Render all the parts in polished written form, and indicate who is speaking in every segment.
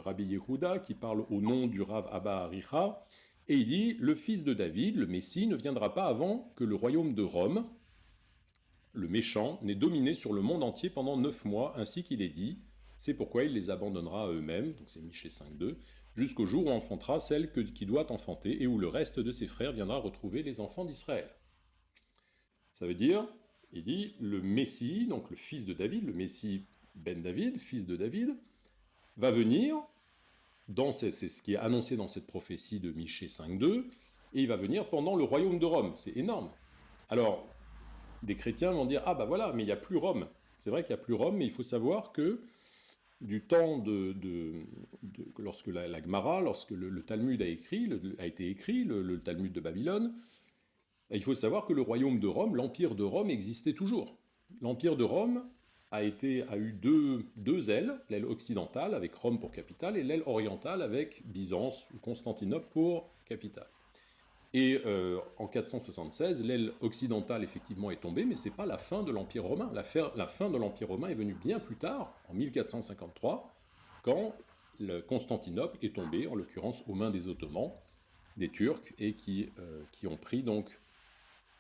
Speaker 1: Rabbi Yehuda qui parle au nom du Rav Abba Aricha, et il dit « Le fils de David, le Messie, ne viendra pas avant que le royaume de Rome, le méchant, n'ait dominé sur le monde entier pendant 9 mois, ainsi qu'il est dit. C'est pourquoi il les abandonnera à eux-mêmes, donc c'est Michée 5.2, jusqu'au jour où enfantera celle qui doit enfanter et où le reste de ses frères viendra retrouver les enfants d'Israël. » Ça veut dire, il dit, le Messie, donc le fils de David, le Messie Ben David, fils de David, va venir, c'est ce qui est annoncé dans cette prophétie de Michée 5.2, et il va venir pendant le royaume de Rome. C'est énorme. Alors, des chrétiens vont dire, ah bah voilà, mais il n'y a plus Rome. C'est vrai qu'il n'y a plus Rome, mais il faut savoir que du temps lorsque la Gemara, lorsque le Talmud a été écrit, le Talmud de Babylone, il faut savoir que le royaume de Rome, l'empire de Rome existait toujours. L'empire de Rome a eu deux ailes, l'aile occidentale avec Rome pour capitale et l'aile orientale avec Byzance ou Constantinople pour capitale. Et en 476, l'aile occidentale effectivement est tombée, mais ce n'est pas la fin de l'Empire romain. La fin de l'Empire romain est venue bien plus tard, en 1453, quand le Constantinople est tombé, en l'occurrence aux mains des Ottomans, des Turcs, et qui ont pris donc,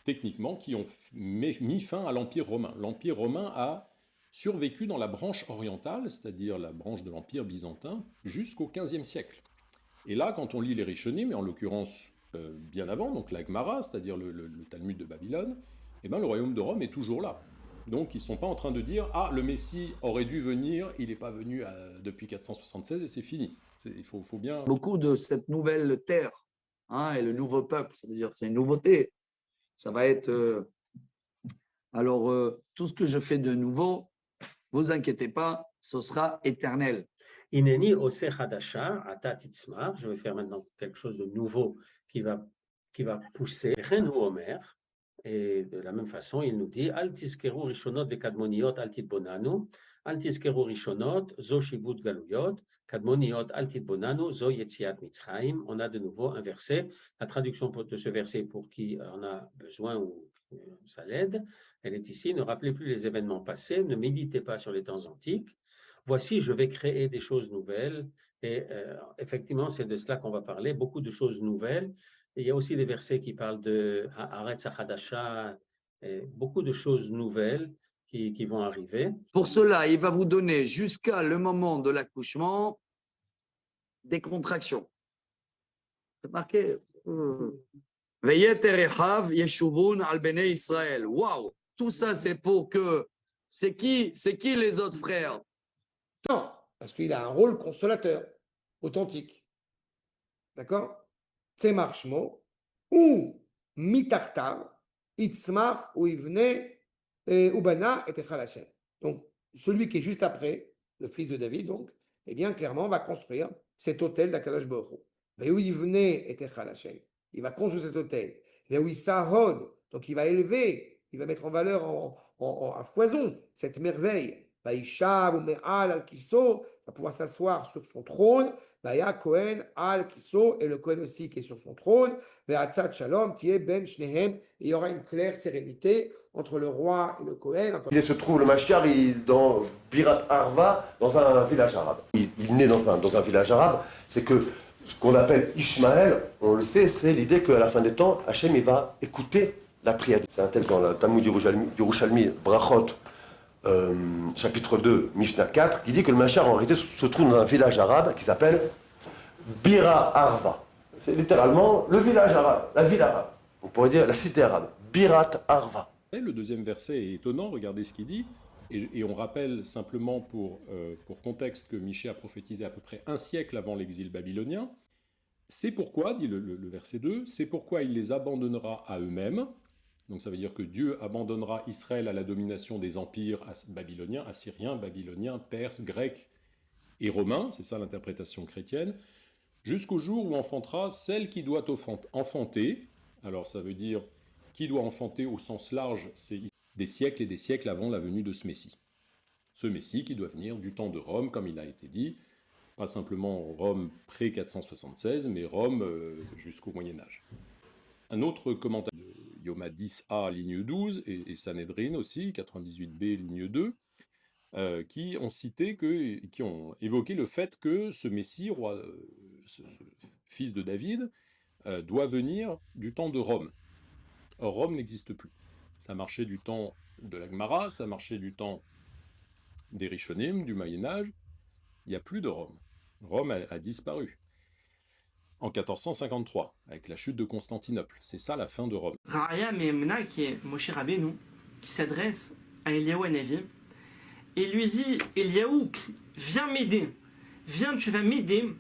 Speaker 1: techniquement, qui ont mis fin à l'Empire romain. L'Empire romain a survécu dans la branche orientale, c'est-à-dire la branche de l'Empire byzantin, jusqu'au XVe siècle. Et là, quand on lit les Rishonim, mais en l'occurrence bien avant, donc la Gemara, c'est-à-dire le Talmud de Babylone, eh ben, le royaume de Rome est toujours là. Donc ils ne sont pas en train de dire « Ah, le Messie aurait dû venir, il n'est pas venu depuis 476 et c'est fini ». Il faut bien...
Speaker 2: Beaucoup de cette nouvelle terre et le nouveau peuple, c'est-à-dire c'est une nouveauté. Ça va être... tout ce que je fais de nouveau, vous inquiétez pas, ce sera éternel.
Speaker 3: Ineni ose chadasha, ata titzmar, je vais faire maintenant quelque chose de nouveau qui va pousser. Chen ou Omer, et de la même façon, il nous dit Al tizkeru rishonot vekadmoniot al titbonanu, al tizkeru rishonot zo shibud galuyot, kadmoniot al titbonanu zo yetziat mitzrayim. On a de nouveau un verset. La traduction de ce verset pour qui en a besoin ou ça l'aide, elle est ici. Ne rappelez plus les événements passés, ne méditez pas sur les temps antiques. Voici, je vais créer des choses nouvelles. Et effectivement, c'est de cela qu'on va parler, beaucoup de choses nouvelles. Et il y a aussi des versets qui parlent de Haaretz HaChadasha, beaucoup de choses nouvelles qui vont arriver.
Speaker 2: Pour cela, il va vous donner jusqu'à le moment de l'accouchement des contractions. C'est marqué. Veyeterechav yeshuvun al bnei Israël. Waouh! Tout ça, c'est pour que. C'est qui les autres frères?
Speaker 4: Non, parce qu'il a un rôle consolateur, authentique. D'accord? Tzemar Shmo, ou mitartav, itzmach, ou ivne, ubana et echal Hashem. Donc, celui qui est juste après, le fils de David, donc, eh bien, clairement, va construire cet autel d'Akadosh Baruch Hu. Ve'u ivne et echal Hashem. Il va construire cet autel. Ve'u sahod, donc il va élever, il va mettre en valeur à foison cette merveille. Vaïshav ou Me'al al-Kiso, va pouvoir s'asseoir sur son trône. Vaya Kohen al-Kiso, et le Kohen aussi qui est sur son trône. Ve'atzat Shalom, Tieh Ben Shnehem, et il y aura une claire sérénité entre le roi et le Kohen.
Speaker 5: Il se trouve, le Mashiach, dans Birat Arva, dans un village arabe. Il naît dans un village arabe. C'est que ce qu'on appelle Ishmaël, on le sait, c'est l'idée qu'à la fin des temps, Hachem il va écouter la prière. C'est un texte dans le Talmud Yerushalmi, Brachot, chapitre 2, Mishnah 4, qui dit que le Mashiach en réalité se trouve dans un village arabe qui s'appelle Bira Arva. C'est littéralement le village arabe, la ville arabe. On pourrait dire la cité arabe, Birat Arva.
Speaker 1: Le deuxième verset est étonnant, regardez ce qu'il dit, et on rappelle simplement pour contexte que Michée a prophétisé à peu près un siècle avant l'exil babylonien. C'est pourquoi, dit le verset 2, c'est pourquoi il les abandonnera à eux-mêmes. Donc ça veut dire que Dieu abandonnera Israël à la domination des empires babyloniens, assyriens, babyloniens, perses, grecs et romains, c'est ça l'interprétation chrétienne, jusqu'au jour où enfantera celle qui doit enfanter. Alors ça veut dire qui doit enfanter au sens large, c'est des siècles et des siècles avant la venue de ce Messie. Ce Messie qui doit venir du temps de Rome, comme il a été dit, pas simplement Rome pré-476, mais Rome jusqu'au Moyen-Âge. Un autre commentaire de Yoma 10a, ligne 12, et Sanhedrin aussi, 98b, ligne 2, qui ont évoqué le fait que ce Messie, ce fils de David, doit venir du temps de Rome. Or, Rome n'existe plus. Ça marchait du temps de la Gemara, ça marchait du temps des Rishonim, du Moyen-Âge. Il n'y a plus de Rome. Rome a disparu. En 1453, avec la chute de Constantinople. C'est ça la fin de Rome.
Speaker 6: Raya Mehemna, qui est Moshe Rabbeinu, qui s'adresse à Eliyahu Hanavi, et lui dit, Eliyahu, viens m'aider. Viens, tu vas m'aider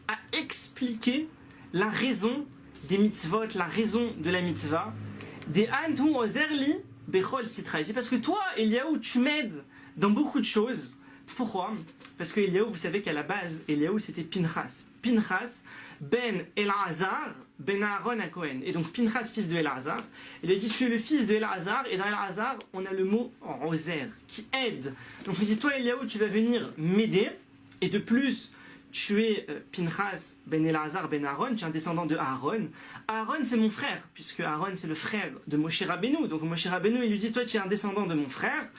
Speaker 6: à expliquer la raison des mitzvot, la raison de la mitzvah, des Antu Ozerli Bechol Sitra. Il dit, parce que toi, Eliyahu, tu m'aides dans beaucoup de choses. Pourquoi? Parce que Eliyahu, vous savez qu'à la base, Eliyahu, c'était Pinchas. Pinchas, ben Elazar, ben Aaron à Cohen. Et donc Pinchas, fils de Elazar. Il a dit, tu es le fils de Elazar. Et dans Elazar, on a le mot Ozer, qui aide. Donc il dit, toi, Eliyahu, tu vas venir m'aider. Et de plus, tu es Pinchas, ben Elazar, ben Aaron. Tu es un descendant de Aaron. Aaron, c'est mon frère, puisque Aaron, c'est le frère de Moshe Rabbeinu. Donc Moshe Rabbeinu, il lui dit, toi, tu es un descendant de mon frère.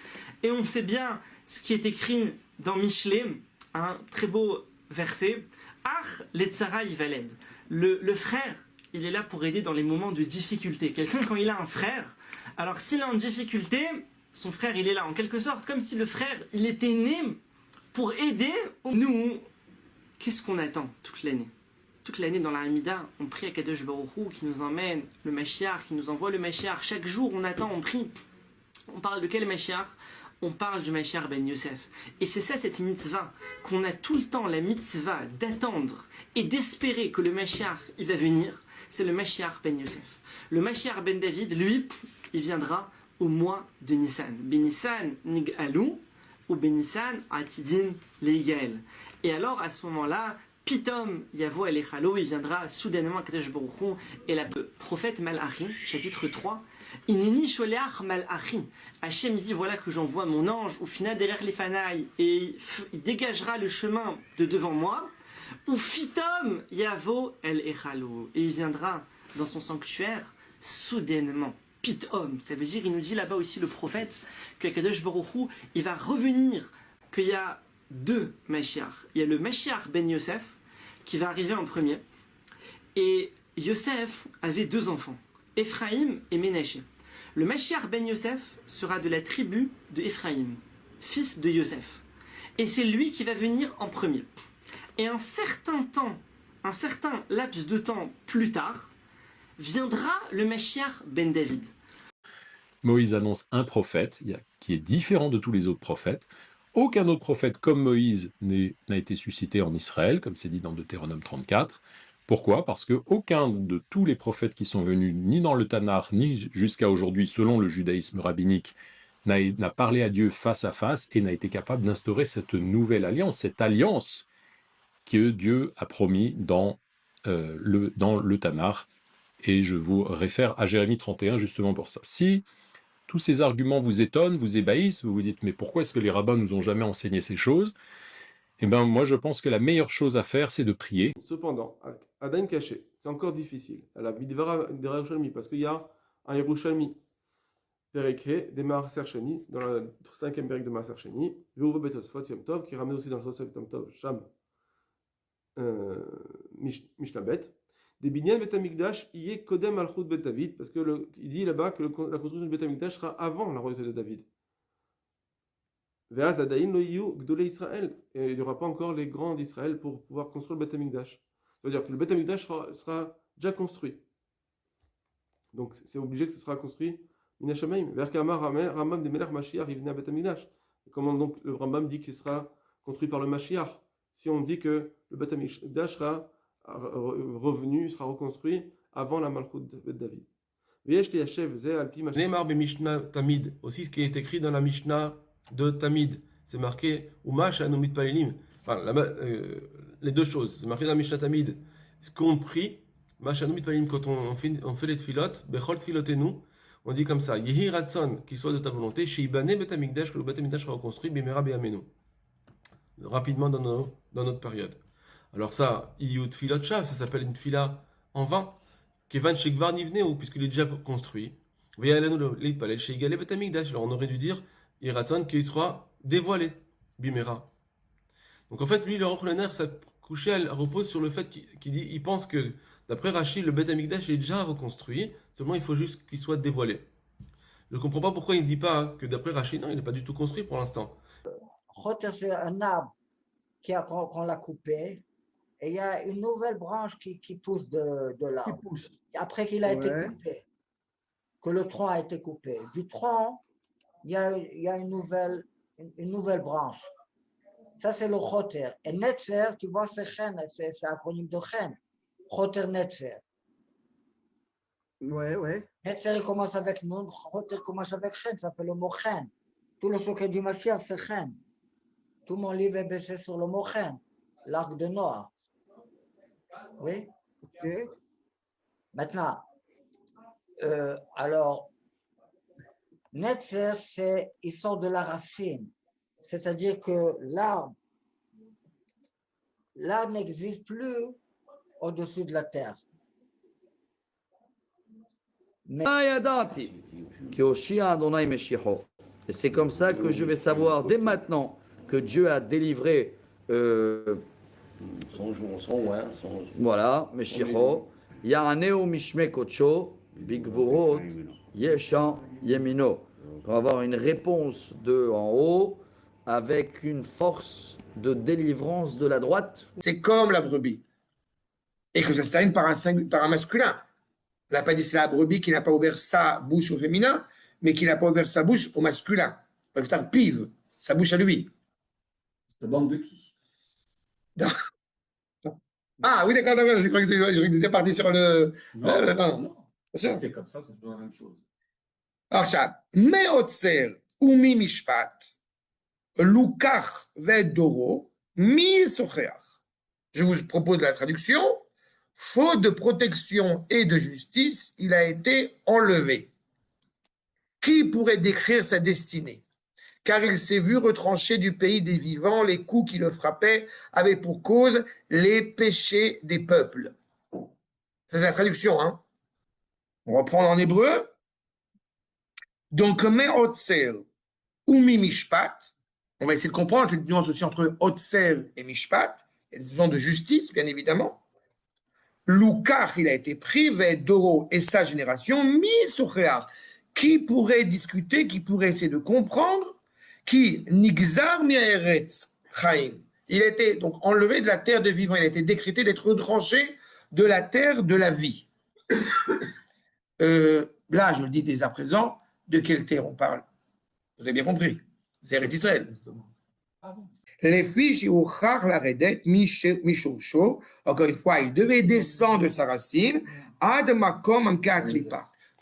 Speaker 6: Et on sait bien ce qui est écrit dans Michelet, un très beau verset. Ach letzara yivaled. Le frère, il est là pour aider dans les moments de difficulté. Quelqu'un, quand il a un frère, alors s'il est en difficulté, son frère, il est là en quelque sorte, comme si le frère, il était né pour aider. Nous, qu'est-ce qu'on attend toute l'année? Toute l'année dans la Hamida, on prie à Kadosh Baruch Hu qui nous emmène le Mashiach, qui nous envoie le Mashiach. Chaque jour, on attend, on prie. On parle de quel Mashiach? On parle du Mashiach ben Yosef. Et c'est ça, cette mitzvah, qu'on a tout le temps la mitzvah d'attendre et d'espérer que le Mashiach, il va venir. C'est le Mashiach ben Yosef. Le Mashiach ben David, lui, il viendra au mois de Nissan. Ben Nissan nig'alou ou Ben Nissan atidin leigael. Et alors, à ce moment-là, Pitom Yavo Elechalo, il viendra soudainement à Kadosh Baruch Hu, et le prophète Malachi, chapitre 3, Inini sholeach malachi. Hachem dit, voilà que j'envoie mon ange, ou fina derrière les fanailles, et il dégagera le chemin de devant moi, ou fitom yavo el echalo, et il viendra dans son sanctuaire soudainement. Pitom, ça veut dire, il nous dit là-bas aussi le prophète, que Kadosh Baruch Hu, il va revenir, qu'il y a deux Mashiach. Il y a le Mashiach ben Yosef, qui va arriver en premier, et Yosef avait deux enfants, Ephraïm et Ménaché. Le Mashiach ben Yosef sera de la tribu de Ephraïm, fils de Yosef. Et c'est lui qui va venir en premier. Et un certain laps de temps plus tard, viendra le Mashiach ben David.
Speaker 1: Moïse annonce un prophète qui est différent de tous les autres prophètes. Aucun autre prophète comme Moïse n'a été suscité en Israël, comme c'est dit dans Deutéronome 34. Pourquoi? Parce qu'aucun de tous les prophètes qui sont venus, ni dans le Tanakh, ni jusqu'à aujourd'hui, selon le judaïsme rabbinique, n'a parlé à Dieu face à face et n'a été capable d'instaurer cette nouvelle alliance, cette alliance que Dieu a promis dans le Tanakh. Et je vous réfère à Jérémie 31 justement pour ça. Si tous ces arguments vous étonnent, vous ébahissent, vous vous dites « mais pourquoi est-ce que les rabbins nous ont jamais enseigné ces choses ?» Eh bien, moi, je pense que la meilleure chose à faire, c'est de prier.
Speaker 7: Cependant, Adain caché, c'est encore difficile. À la Bidvara de Yerushalmi, parce qu'il y a un Yerushalmi, Perekhe, des Maaser Sheni, dans le 5e Perek de Maaser Sheni, Veuve Betosfot Yom Tov, qui ramène aussi dans le Tosfot Yom Tov, Sham, Mishnabet, des Binyan Bet Hamikdash, y est Kodem Alchut Bet David, parce qu'il dit là-bas que la construction du Bet Hamikdash sera avant la royauté de David. Et il n'y aura pas encore les grands d'Israël pour pouvoir construire le Beth Amikdash. Ça veut dire que le Beth Amikdash sera déjà construit. Donc c'est obligé que ce sera construit Minashamaim. Verkama Rambam de Melach Mashiach, il venait à Beth Amikdash. Comment donc le Rambam dit qu'il sera construit par le Mashiach? Si on dit que le Beth Amikdash sera revenu, sera reconstruit avant la Malchut de David. Neymar be Mishnah Tamid, aussi ce qui est écrit dans la Mishnah de Tamid, c'est marqué Umash Anomit Palelim. Enfin, les deux choses, c'est marqué dans la Mishnah Tamid. Ce qu'on prie, Mash Anomit Palelim, quand on fait les tfilotes, Bechol tfilotenu, on dit comme ça Yehi Ratson, qu'il soit de ta volonté, Sheibane Bet Amikdash, que le Bet Amikdash sera reconstruit, Bimera Beamenu. Rapidement dans notre période. Alors ça, Iyut Tfilot Shav, ça s'appelle une tfila en vain. Kevan Shekvar Nivneu, puisqu'il est déjà construit. Alors on aurait dû dire Iratson qu'il sera dévoilé. Bimera. Donc en fait, lui, le Aruch LaNer, sa couchée, elle repose sur le fait il pense que, d'après Rashi, le Beth Amikdash est déjà reconstruit, seulement il faut juste qu'il soit dévoilé. Je ne comprends pas pourquoi il ne dit pas que d'après Rashi, non, il n'est pas du tout construit pour l'instant.
Speaker 8: Choter, c'est un arbre qu'on l'a coupé, et il y a une nouvelle branche qui pousse de l'arbre. Après qu'il a été coupé, que le tronc a été coupé. Du tronc, il y a une nouvelle branche. Ça, c'est le choter. Et netzer, tu vois, c'est chen, c'est acronyme de chen. Choter netzer.
Speaker 9: Ouais.
Speaker 8: Netzer, il commence avec nun, choter commence avec chen, ça fait le mot chen. Tout le secret du Mashiach, c'est chen. Tout mon livre est baissé sur le mot chen, l'arc de Noah. Oui?
Speaker 9: Ok.
Speaker 8: Maintenant, alors, netzer, il sort de la racine. C'est-à-dire que l'arbre n'existe plus au-dessus de la terre. Mais
Speaker 2: et c'est comme ça que je vais savoir dès maintenant que Dieu a délivré voilà, Meshicho, Yaraneo Mishme Kocho, Bigvorot, Yeshan Yemino. On va avoir une réponse de en haut avec une force de délivrance de la droite.
Speaker 4: C'est comme la brebis. Et que ça se termine par un masculin. On n'a pas dit c'est la brebis qui n'a pas ouvert sa bouche au féminin, mais qui n'a pas ouvert sa bouche au masculin. On va faire pive, sa bouche à lui.
Speaker 10: C'est bande de qui?
Speaker 4: Ah oui, d'accord, je crois que tu étais parti sur le.
Speaker 10: Non.
Speaker 4: Sûr.
Speaker 10: C'est comme ça, c'est toujours la même chose.
Speaker 4: עכשיו, מעוצר וממשפט, לוקח ודורו, מי שוחח. Je vous propose la traduction. Faute de protection et de justice, il a été enlevé. Qui pourrait décrire sa destinée? Car il s'est vu retranché du pays des vivants, les coups qui le frappaient avaient pour cause les péchés des peuples. C'est la traduction, hein? On reprend en hébreu. Donc, me'otzer ou mi-mishpat, on va essayer de comprendre cette nuance aussi entre otzer et mishpat, il y a des notions de justice, bien évidemment. Loukach, il a été privé d'Oro et sa génération, mi-sochear, qui pourrait discuter, qui pourrait essayer de comprendre, qui nigzar mi-eretz chaim, il a été donc enlevé de la terre de vivant, il a été décrété d'être retranché de la terre de la vie. Là, je le dis dès à présent, de quelle terre on parle? Vous avez bien compris, c'est Eretz Israël. Les fiches, encore une fois, il devait descendre de sa racine.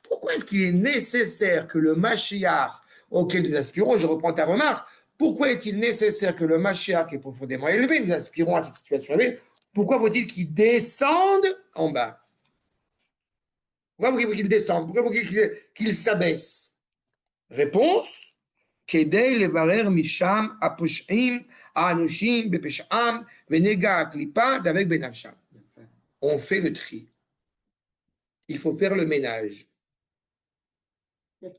Speaker 4: Pourquoi est-ce qu'il est nécessaire que le Mashiach auquel nous aspirons, je reprends ta remarque, pourquoi est-il nécessaire que le Mashiach qui est profondément élevé, nous aspirons à cette situation élevée, pourquoi faut-il qu'il descende en bas? Pourquoi faut-il qu'il descende? Pourquoi faut-il qu'il s'abaisse? Réponse, Kedei levarer misham aposhim anushim bepesham venega klipa d'avec benavsham. On fait le tri. Il faut faire le ménage.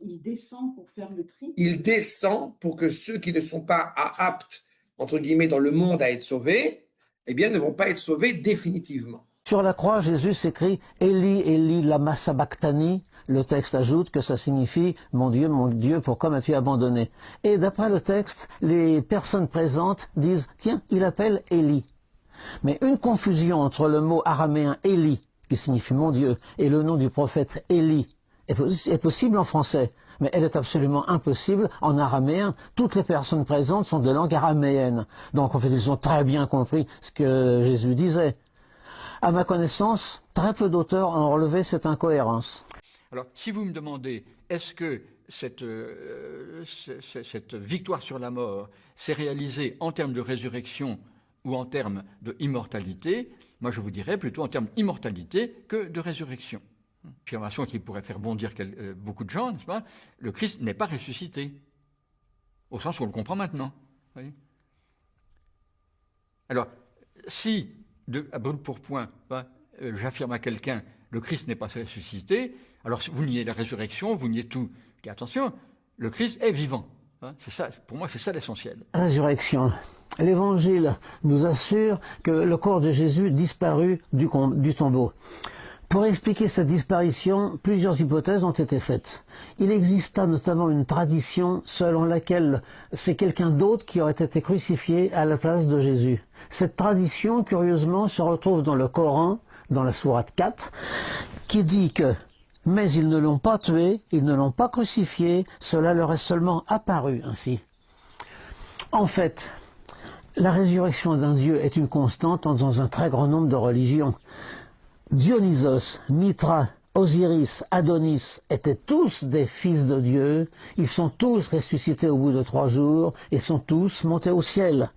Speaker 11: Il descend pour faire le tri.
Speaker 4: Il descend pour que ceux qui ne sont pas aptes, entre guillemets, dans le monde à être sauvés, eh bien, ne vont pas être sauvés définitivement.
Speaker 12: Sur la croix, Jésus s'écrit « Eli, Eli, lama sabachthani ». Le texte ajoute que ça signifie « Mon Dieu, pourquoi m'as-tu abandonné ?» Et d'après le texte, les personnes présentes disent « Tiens, il appelle Eli ». Mais une confusion entre le mot araméen « Eli », qui signifie « Mon Dieu », et le nom du prophète « Eli » est possible en français, mais elle est absolument impossible en araméen. Toutes les personnes présentes sont de langue araméenne. Donc, en fait, ils ont très bien compris ce que Jésus disait. À ma connaissance, très peu d'auteurs ont relevé cette incohérence.
Speaker 13: Alors, si vous me demandez, est-ce que cette victoire sur la mort s'est réalisée en termes de résurrection ou en termes d'immortalité, moi je vous dirais plutôt en termes d'immortalité que de résurrection. Affirmation qui pourrait faire bondir beaucoup de gens, n'est-ce pas? Le Christ n'est pas ressuscité, au sens où on le comprend maintenant. Voyez. Alors, si, à brûle pour point, j'affirme à quelqu'un, le Christ n'est pas ressuscité, alors vous niez la résurrection, vous niez tout. Et attention, le Christ est vivant. Hein, c'est ça, pour moi, c'est ça l'essentiel.
Speaker 12: Résurrection. L'Évangile nous assure que le corps de Jésus disparut du tombeau. Pour expliquer cette disparition, plusieurs hypothèses ont été faites. Il exista notamment une tradition selon laquelle c'est quelqu'un d'autre qui aurait été crucifié à la place de Jésus. Cette tradition, curieusement, se retrouve dans le Coran, dans la sourate 4, qui dit que « Mais ils ne l'ont pas tué, ils ne l'ont pas crucifié, cela leur est seulement apparu ainsi. » En fait, la résurrection d'un Dieu est une constante dans un très grand nombre de religions. Dionysos, Mitra, Osiris, Adonis étaient tous des fils de Dieu, ils sont tous ressuscités au bout de 3 jours et sont tous montés au ciel.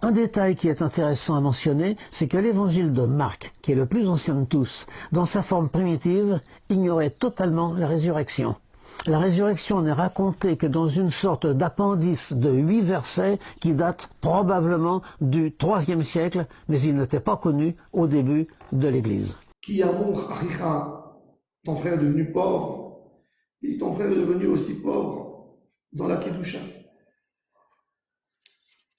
Speaker 12: Un détail qui est intéressant à mentionner, c'est que l'évangile de Marc, qui est le plus ancien de tous, dans sa forme primitive, ignorait totalement la résurrection. La résurrection n'est racontée que dans une sorte d'appendice de 8 versets qui datent probablement du IIIe siècle, mais il n'était pas connu au début de l'Église.
Speaker 4: Qui amour Achicha, ton frère est devenu pauvre, et ton frère est devenu aussi pauvre dans la Kedusha.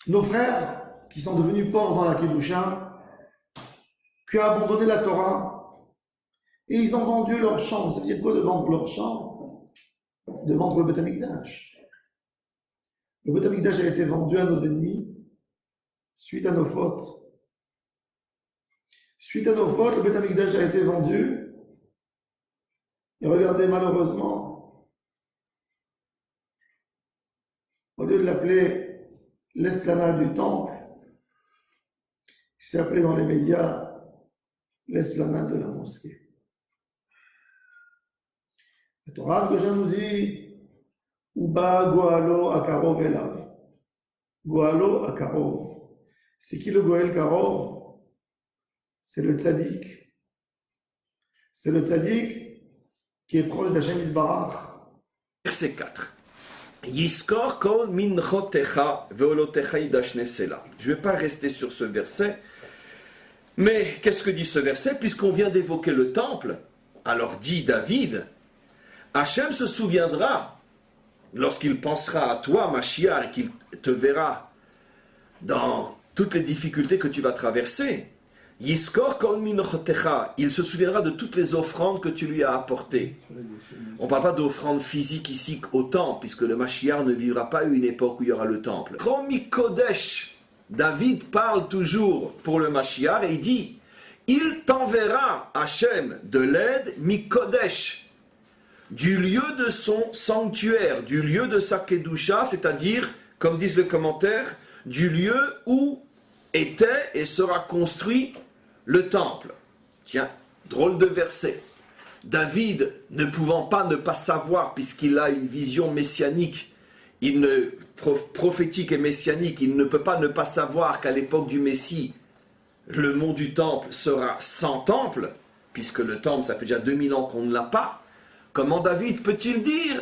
Speaker 4: Nos frères qui sont devenus pauvres dans la Kedusha, qui ont abandonné la Torah, et ils ont vendu leur champ. Ça veut dire quoi de vendre leur champ? De vendre le Beth Amikdash. Le Beth Amikdash a été vendu à nos ennemis suite à nos fautes. Suite à nos fautes, le Beth Amikdash a été vendu. Et regardez, malheureusement, au lieu de l'appeler l'esplanade du temple, il s'est appelé dans les médias l'esplanade de la mosquée. La Torah de nous dit Uba Goalo Akarov Elav. Goalo Akarov. C'est qui le Goel Karov? C'est le tzaddik. C'est le tzaddik qui est proche d'Hashem Yitbarach.
Speaker 9: Verset 4. Yiskor kol minchotecha veolotecha idashne sela. Je ne vais pas rester sur ce verset, mais qu'est-ce que dit ce verset? Puisqu'on vient d'évoquer le temple, alors dit David, Hachem se souviendra, lorsqu'il pensera à toi, Mashiach, et qu'il te verra dans toutes les difficultés que tu vas traverser. Yiskor kol minchotecha, il se souviendra de toutes les offrandes que tu lui as apportées. On ne parle pas d'offrandes physiques ici au temple, puisque le Mashiach ne vivra pas une époque où il y aura le temple. Romi Kodesh, David parle toujours pour le Mashiach et il dit, il t'enverra, Hachem, de l'aide, Mikodesh, du lieu de son sanctuaire, du lieu de sa Kedusha, c'est-à-dire, comme disent les commentaires, du lieu où était et sera construit le temple. Tiens, drôle de verset. David, ne pouvant pas ne pas savoir, puisqu'il a une vision messianique, prophétique et messianique, il ne peut pas ne pas savoir qu'à l'époque du Messie, le mont du temple sera sans temple, puisque le temple, ça fait déjà 2000 ans qu'on ne l'a pas. Comment David peut-il dire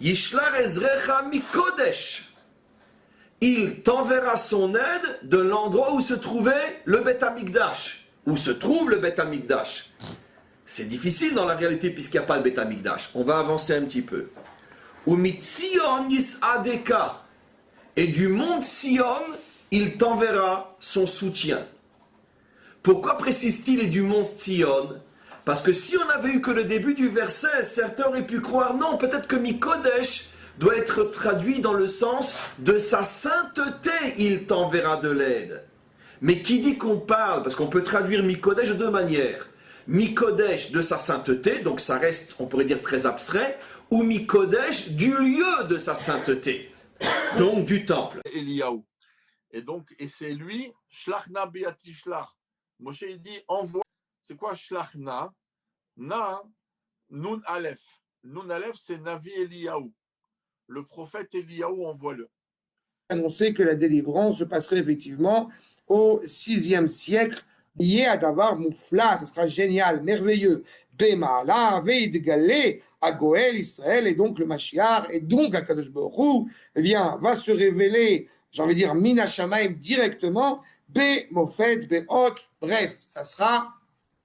Speaker 9: Yishlar Ezrecha Mikodesh, il t'enverra son aide de l'endroit où se trouvait le Beth Amikdash, où se trouve le Beth Amikdash. C'est difficile dans la réalité puisqu'il n'y a pas le Beth Amikdash. On va avancer un petit peu. Umitzion Yisadeka, et du mont Sion, il t'enverra son soutien. Pourquoi précise-t-il et du mont Sion? Parce que si on avait eu que le début du verset, certains auraient pu croire, non, peut-être que Mikodesh doit être traduit dans le sens de sa sainteté, il t'enverra de l'aide. Mais qui dit qu'on parle? Parce qu'on peut traduire Mikodesh de 2 manières. Mikodesh de sa sainteté, donc ça reste, on pourrait dire, très abstrait, ou Mikodesh du lieu de sa sainteté, donc du temple.
Speaker 14: Eliyahu. Et donc, et c'est lui, Shlachna Beati Shlach. Moshe il dit, envoie. C'est quoi Shlachna? Na, Nun Aleph. Nun Aleph, c'est Navi Eliyahu. Le prophète Eliyahu, envoie-le.
Speaker 4: Annoncer que la délivrance se passerait effectivement au 6e siècle, lié à Davar Moufla, ce sera génial, merveilleux. Bemala, Veid Galé, à Goël, Israël, et donc le Mashiach, et donc à Kadosh Baruch Hu, eh bien, va se révéler, j'ai envie de dire, Mina Shamaim directement, Be Mofet, Be Hot, bref, ça sera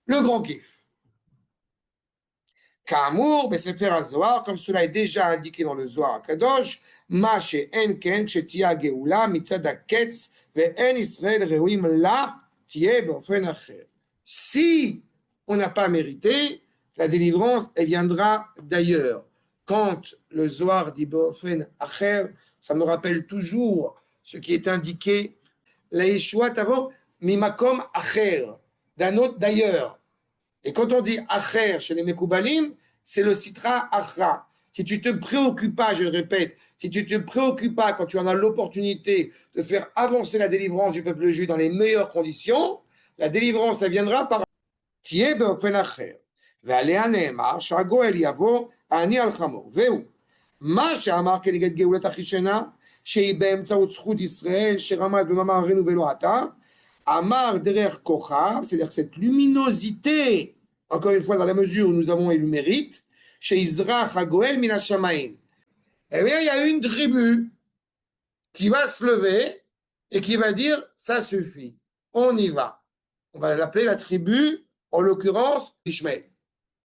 Speaker 4: le grand kiff. Kamour, Besefer HaZohar, comme cela est déjà indiqué dans le Zohar Kadosh, Ma she'en ken she'tia geula mitzad haketz ve'en Israël reuim la tiye be'ofen acher. Si on n'a pas mérité, la délivrance, elle viendra d'ailleurs. Quand le Zohar dit be'ofen acher, ça me rappelle toujours ce qui est indiqué, la Yeshua avant, mimakom acher, d'un autre d'ailleurs. Et quand on dit acher chez les Mekoubalim, c'est le citra achra. Si tu te préoccupes pas, je le répète, si tu te préoccupes pas quand tu en as l'opportunité de faire avancer la délivrance du peuple juif dans les meilleures conditions, la délivrance, ça viendra par Tiye be'ofen acher. ועליה נאמר שהגואל יבוא העני על חמור. והוא, מה שאמר כנגד גאולת אחישנה, שהיא באמצעות זכות ישראל שרמז במאמר הרינו ולא אתה, אמר דרך כוכב, c'est-à-dire cette luminosité, encore une fois dans la mesure où nous avons eu le mérite, שיזרח הגואל מן השמיים. Eh bien, il y a une tribu qui va se lever et qui va dire, ça suffit, on y va. On va l'appeler la tribu, en l'occurrence, Ishmaël.